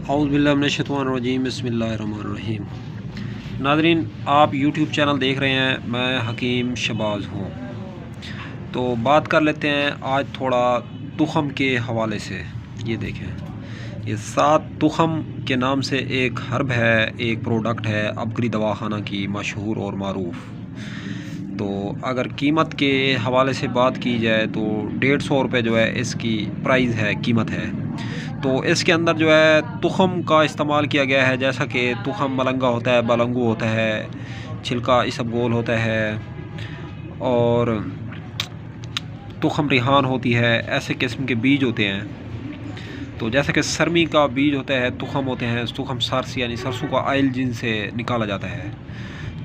औज़ुबिल्लाहिमिनश्शैतानिर्रजीम बिस्मिल्लाहिर्रहमानिर्रहीम। नाज़रीन, आप यूट्यूब चैनल देख रहे हैं, मैं हकीम शहबाज हूँ। तो बात कर लेते हैं आज थोड़ा तुख़म के हवाले से। ये देखें, ये 7 तुख़म के नाम से एक हर्ब है, एक प्रोडक्ट है अपग्री दवाखाना की मशहूर और मारूफ़। तो अगर कीमत के हवाले से बात की जाए तो 150 रुपये जो है इसकी प्राइस है, कीमत है। तो इसके अंदर जो है तुख़म का इस्तेमाल किया गया है, जैसा कि तुख़म मलंगा होता है, बलंगू होता है, छिलका इसबगोल होता है और तुख़म रिहान होती है, ऐसे किस्म के बीज होते हैं। तो जैसे कि सरमी का बीज होता है, तुख़म होते हैं, तुख़म सरस यानी सरसों का आयल जिनसे निकाला जाता है।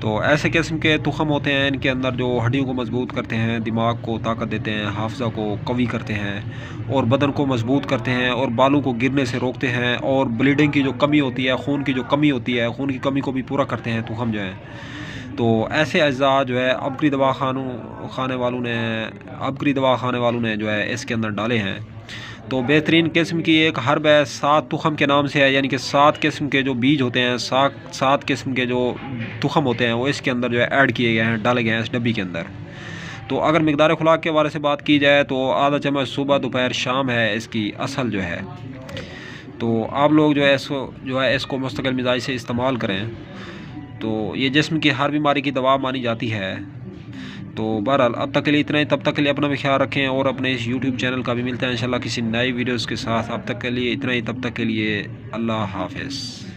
तो ऐसे किस्म के तुख़म होते हैं, इनके अंदर जो हड्डियों को मजबूत करते हैं, दिमाग को ताकत देते हैं, हाफ़ज़ा को कवी करते हैं और बदन को मजबूत करते हैं और बालों को गिरने से रोकते हैं और ब्लीडिंग की जो कमी होती है, खून की जो कमी होती है, खून की कमी को भी पूरा करते हैं तुख़म जो है। तो ऐसे अज्जा जो है अपग्री दवाखाने वालों ने जो है इसके अंदर डाले हैं। तो बेहतरीन किस्म की एक हर्ब है, 7 तुख़म के नाम से है, यानी कि 7 किस्म के जो बीज होते हैं, 7 किस्म के जो तुख़म होते हैं वो इसके अंदर जो है ऐड किए गए हैं, डाले गए हैं इस डब्बी के अंदर। तो अगर मिक़दार खुराक के बारे से बात की जाए तो आधा चम्मच सुबह, दोपहर, शाम है इसकी असल जो है। तो आप लोग जो है इसको मुस्तकिल मिजाज से इस्तेमाल करें। तो ये जिस्म की हर बीमारी की दवा मानी जाती है। तो बहरहाल अब तक के लिए इतना ही, तब तक के लिए अपना भी ख्याल रखें और अपने इस यूट्यूब चैनल का भी मिलता है इंशाल्लाह किसी नई वीडियोज़ के साथ। अब तक के लिए इतना ही, तब तक के लिए अल्लाह हाफ़िज़।